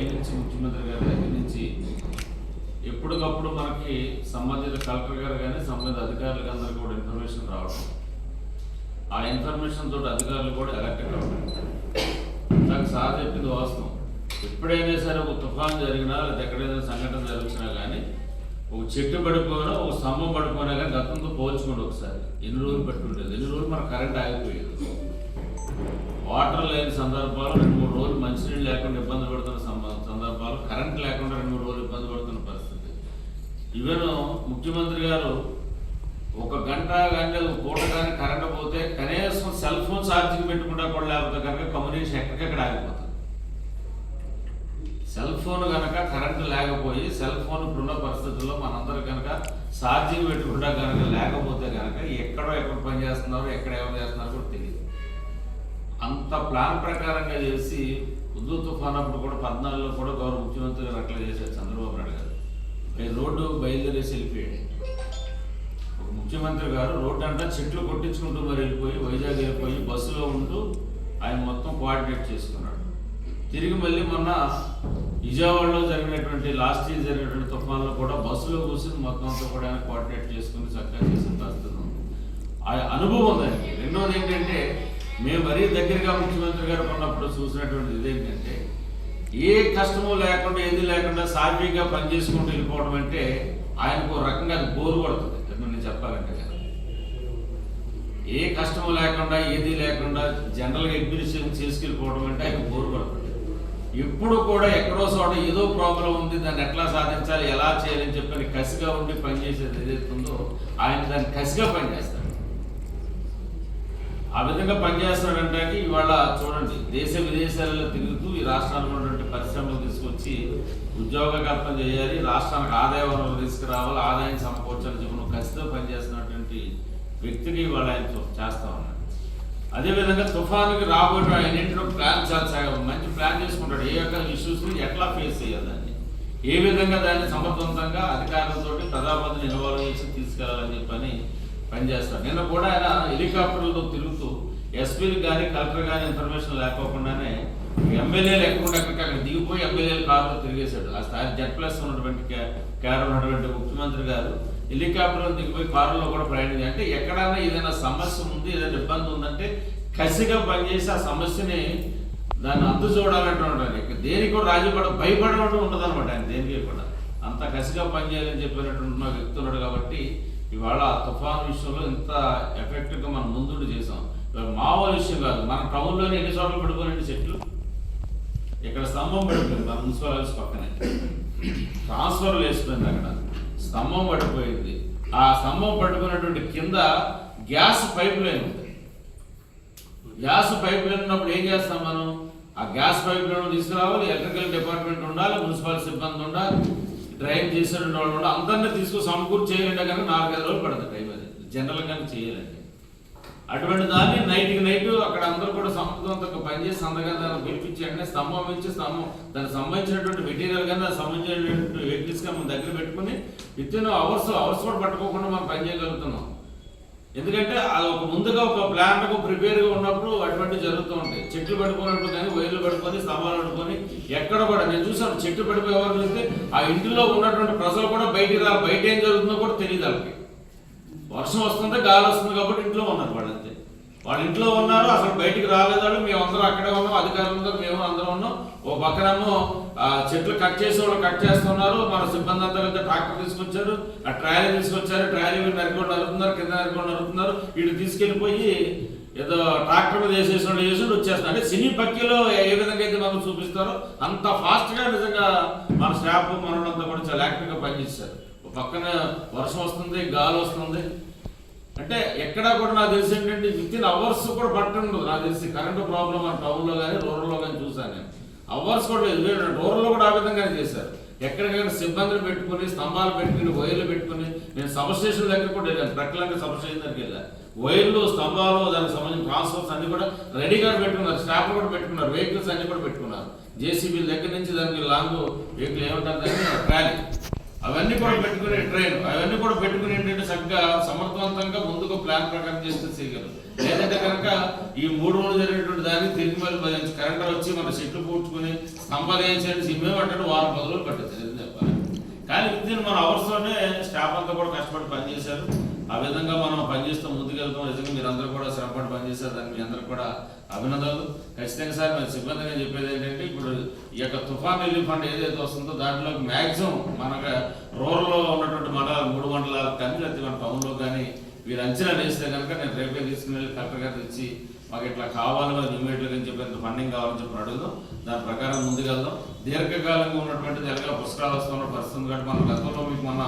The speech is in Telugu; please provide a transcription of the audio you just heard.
పైనుంచి ముఖ్యమంత్రి గారి దగ్గర నుంచి ఎప్పటికప్పుడు మనకి సంబంధిత కలెక్టర్ గారు కానీ సంబంధిత అధికారులకు అందరికీ కూడా ఇన్ఫర్మేషన్ రావడం, ఆ ఇన్ఫర్మేషన్ తోటి అధికారులు కూడా అలర్ట్ కావడం. నాకు సార్ చెప్పింది వాస్తవం. ఎప్పుడైనా సరే ఒక తుఫాన్ జరిగినా లేదా ఎక్కడైనా సంఘటన జరిగినా కానీ ఒక చెట్టు పడిపోయినా ఒక స్తంభం పడిపోయినా కానీ గతంతో పోల్చుకోండి ఒకసారి. ఎన్ని రోజులు పట్టుకుంటుంది, ఎన్ని రోజులు మన కరెంట్ ఆగిపోయేది. వాటర్ లేని సందర్భాలు 2-3 రోజులు మంచినీళ్ళు లేకుండా ఇబ్బంది పడుతున్న సందర్భాలు, కరెంట్ లేకుండా 2-3 రోజులు ఇబ్బంది పడుతున్న పరిస్థితి. ఈవెన్ ముఖ్యమంత్రి గారు 1 గంట కానీ ఒక పూట కానీ కరెంట్ పోతే కనీసం సెల్ ఫోన్ ఛార్జింగ్ పెట్టుకుంటా కూడా లేకపోతే కనుక కమ్యూనికేషన్ ఎక్కడికెక్కడ ఆగిపోతుంది. సెల్ ఫోన్ కనుక కరెంటు లేకపోయి సెల్ ఫోన్ ఇప్పుడున్న పరిస్థితుల్లో మనందరూ కనుక ఛార్జింగ్ పెట్టుకుంటా కనుక లేకపోతే కనుక ఎక్కడ పని చేస్తున్నారో ఎక్కడ ఏమైనా చేస్తున్నారో కూడా తెలియదు. అంత ప్లాన్ ప్రకారంగా చేసి ఉద్దు తుఫాన్ అప్పుడు కూడా 14లో కూడా గౌరవ ముఖ్యమంత్రి గారు అట్లా చేశారు చంద్రబాబు నాయుడు గారు. రోడ్డు బయలుదేరేసి వెళ్ళిపోయాడు. ఒక ముఖ్యమంత్రి గారు రోడ్డు అంతా చెట్లు కొట్టించుకుంటూ మరి వెళ్ళిపోయి వైజాగ్ వెళ్ళిపోయి బస్సులో ఉంటూ ఆయన మొత్తం కోఆర్డినేట్ చేసుకున్నాడు. తిరిగి మళ్ళీ మొన్న విజయవాడలో జరిగినటువంటి లాస్ట్ ఇయర్ జరిగినటువంటి తుఫాన్లో కూడా బస్సులో కూర్చుని మొత్తం అంతా కూడా ఆయన కోఆర్డినేట్ చేసుకుని చక్కగా చేసిన పరిస్థితి ఉంది. ఆ అనుభవం ఉందండి. రెండోది ఏంటంటే మేము మరీ దగ్గరగా ముఖ్యమంత్రి గారు ఉన్నప్పుడు చూసినటువంటి ఇదేంటంటే ఏ కష్టము లేకుండా ఏది లేకుండా సాఫీగా పనిచేసుకుంటూ వెళ్ళిపోవడం అంటే ఆయనకు రకంగా అది బోరు పడుతుంది. నేను చెప్పాలంటే కదా, ఏ కష్టము లేకుండా ఏది లేకుండా జనరల్గా అడ్మినిస్ట్రేషన్ చేసుకెళ్ళిపోవడం అంటే ఆయన బోరు పడుతుంది. ఎప్పుడు కూడా ఎక్కడో చోట ఏదో ప్రాబ్లం ఉంది, దాన్ని ఎట్లా సాధించాలి, ఎలా చేయాలని చెప్పని కసిగా ఉండి పనిచేసేది ఏదైతుందో ఆయన దాన్ని కసిగా పనిచేస్తాడు. ఆ విధంగా పనిచేస్తున్నాడంటే ఇవాళ చూడండి, దేశ విదేశాలలో తిరుగుతూ ఈ రాష్ట్రానికి ఉన్నటువంటి పరిశ్రమలు తీసుకొచ్చి ఉద్యోగ కల్పన చేయాలి, రాష్ట్రానికి ఆదాయ వనరులు తీసుకురావాలి, ఆదాయం సమకూర్చాలని చెప్పి కసితో పనిచేస్తున్నటువంటి వ్యక్తికి ఇవాళ ఆయన చేస్తా ఉన్నాడు. అదేవిధంగా తుఫానుకి రాబోయే ఆయన ఇంట్లో ప్లాన్ చాలా మంచి ప్లాన్ చేసుకుంటాడు. ఏ యొక్క ఇష్యూస్ని ఎట్లా ఫేస్ చేయాలని, ఏ విధంగా దాన్ని సమర్థవంతంగా అధికారులతో ప్రజాపతిని ఇన్వాల్వ్ చేసి తీసుకెళ్లాలని చెప్పని పనిచేస్తాడు. నిన్న కూడా ఆయన హెలికాప్టర్లతో తిరుగుతూ ఎస్పీలకు కానీ కలెక్టర్ కానీ ఇన్ఫర్మేషన్ లేకోకుండానే ఎమ్మెల్యేలు ఎక్కడికి అక్కడ దిగిపోయి ఎమ్మెల్యేలు కారులో తిరిగేశాడు. ఆ స్థాయి Z+ ఉన్నటువంటి క్యాడర్ ఉన్నటువంటి ముఖ్యమంత్రి గారు హెలికాప్టర్లో దిగిపోయి కారులో కూడా ప్రయాణించి అంటే ఎక్కడైనా ఏదైనా సమస్య ఉంది, ఏదైనా ఇబ్బంది ఉందంటే కసిగా పనిచేసి ఆ సమస్యని దాన్ని అంతు చూడాలంటే దేనికి కూడా భయపడడం ఉండదు అనమాట. ఆయన దేనికి కూడా అంత కసిగా పనిచేయాలని చెప్పినటువంటి వ్యక్తి ఉన్నాడు. కాబట్టి ఇవాళ తుఫాను విషయంలో ఇంత ఎఫెక్టివ్గా మనం ముందుండి చేసాం. మామూలు విషయం కాదు. మన టౌన్లోనే ఎన్ని చోట్ల పడిపోయినండి చెట్లు. ఇక్కడ స్తంభం పడిపోయింది మన మున్సిపల్ ఆఫీస్ పక్కనే, ట్రాన్స్ఫర్లు వేసిపోయింది, అక్కడ స్తంభం పడిపోయింది. ఆ స్తంభం పడిపోయినటువంటి కింద గ్యాస్ పైప్ లైన్ ఉంది. గ్యాస్ పైప్ లైన్ ఉన్నప్పుడు ఏం చేస్తాం మనం? ఆ గ్యాస్ పైప్ లైన్ తీసుకురావాలి, ఎలక్ట్రికల్ డిపార్ట్మెంట్ ఉండాలి, మున్సిపల్ సిబ్బంది ఉండాలి, డ్రైవ్ చేసే వాళ్ళు ఉండాలి, అందరినీ తీసుకుని సమకూర్చి చేయాలంటే కనుక 4-5 రోజులు పడుతుంది టైం. అది జనరల్గా చేయాలంటే అటువంటి దాన్ని నైట్కి నైట్ అక్కడ అందరూ కూడా సమర్థవంతంగా పనిచేసి అందగా దాన్ని పిలిపించి అంటే స్తంభం ఇచ్చి దానికి సంబంధించినటువంటి మెటీరియల్ కానీ దానికి సంబంధించినటువంటి వెహికల్స్ కానీ మన దగ్గర పెట్టుకుని వితిన్ అవర్స్ కూడా పట్టుకోకుండా మనం పని చేయగలుగుతున్నాం. ఎందుకంటే అది ముందుగా ఒక ప్లాన్కు ప్రిపేర్గా ఉన్నప్పుడు అటువంటివి జరుగుతూ ఉంటాయి. చెట్లు పడిపోయినప్పుడు కానీ వైర్లు పడిపోయి స్తంభాలు పడిపోయి ఎక్కడ కూడా నేను చూసాను. చెట్టు పడిపోయే ఎవరు చూస్తే ఆ ఇంటిలో ఉన్నటువంటి ప్రజలు కూడా బయటికి రాలి, బయట ఏం జరుగుతుందో కూడా తెలియదు వాళ్ళకి. వర్షం వస్తుంది, గాలి వస్తుంది కాబట్టి ఇంట్లో ఉన్నారు వాళ్ళంతే. వాళ్ళు ఇంట్లో ఉన్నారు, అసలు బయటికి రాలేదాడు. మేము అందరం అక్కడే ఉన్నాం, అధికారులందరూ మేము అందరం ఉన్నాం. ఓ పక్కనేమో చెట్లు కట్ చేసే వాళ్ళు కట్ చేస్తున్నారు, మన సిబ్బంది అంతా వెళ్తే ట్రాక్టర్ తీసుకొచ్చారు, ఆ ట్రాలీ తీసుకొచ్చారు, ట్రాలీ నరుకొని నరుకుతున్నారు, కింద నరుకొని నరుకుతున్నారు. వీళ్ళు తీసుకెళ్ళిపోయి ఏదో ట్రాక్టర్ మీద వేసేసి వచ్చేస్తున్నారు. అంటే సినీ పక్కిలో ఏ విధంగా అయితే మనం చూపిస్తారో అంత ఫాస్ట్గా నిజంగా మన స్టాఫ్ మనలంతా కూడా చాలా యాక్టివ్గా పనిచేస్తారు. పక్కన వర్షం వస్తుంది, గాలి వస్తుంది అంటే ఎక్కడా కూడా నాకు తెలిసి ఏంటంటే వితిన్ అవర్స్ కూడా పట్టండి. నాకు తెలిసి కరెంటు ప్రాబ్లం మన టౌన్లో కానీ రూరల్లో కానీ చూసాను నేను. అవర్స్ కూడా లేదు, రూరల్లో కూడా ఆ విధంగానే చేశారు. ఎక్కడికైనా సిబ్బందిని పెట్టుకుని, స్తంభాలు పెట్టుకుని, వైర్లు పెట్టుకుని, నేను సబ్స్టేషన్ దగ్గర కూడా వెళ్ళాను. ప్రక్కలంగా సబ్స్టేషన్ దగ్గరికి వెళ్ళాను. వైర్లు, స్తంభాలు, దానికి సంబంధించిన ట్రాన్స్ఫర్స్ అన్ని కూడా రెడీగా పెట్టుకున్నారు. స్టాఫ్ కూడా పెట్టుకున్నారు, వెహికల్స్ అన్ని కూడా పెట్టుకున్నారు. JCB దగ్గర నుంచి దానికి లాంగ్ వెహికల్ ఏమంటారు దాన్ని ట్రాలీ అవన్నీ కూడా పెట్టుకుని ట్రైన్ అవన్నీ కూడా పెట్టుకుని ఏంటంటే చక్కగా సమర్థవంతంగా ముందుకు ప్లాన్ ప్రకారం చేస్తే చేయగలరు. లేదంటే కనుక ఈ 3 రోజులు జరిగినటువంటి దానికి తిరిగి మళ్ళీ కరెంట్ వచ్చి మన చెట్లు పూడ్చుకుని స్తంభాలు వేసేసి సిమ్మేమంటే వారం 10 రోజులు పట్టేది చెప్పాలి. కానీ విద్యను మన అవర్స్లోనే స్టాఫ్ అంతా కూడా కష్టపడి పనిచేశారు. ఆ విధంగా మనం పనిచేస్తూ ముందుకెళ్తాం. నిజంగా మీరు అందరూ కూడా శ్రమపడి పనిచేశారు. దానికి మీ అందరూ కూడా అభినందనలు. ఖచ్చితంగా సార్ మేము సిబ్బందిగా చెప్పేది ఏంటంటే ఇప్పుడు ఈ యొక్క తుఫాన్ రిలీఫ్ ఫండ్ ఏదైతే వస్తుందో దాంట్లో మ్యాక్సిమం మనకు రూరల్లో ఉన్నటువంటి మండలాలు 3 మండలాలు కానీ లేకపోతే మన టౌన్లో కానీ వీరు అంచనా వేస్తే కనుక నేను రేపే తీసుకుని వెళ్ళి కలెక్టర్ గారు తెచ్చి మాకు ఇట్లా కావాలి మరి ఇమ్మీడియట్గా అని చెప్పి ఫండింగ్ కావాలని చెప్పి అడుగుదాం. దాని ప్రకారం ముందుకెళ్దాం. దీర్ఘకాలంగా ఉన్నటువంటి తెలంగాణ పుస్తకాలు వస్తున్న పరిస్థితి కాబట్టి మన గతంలో మీకు మన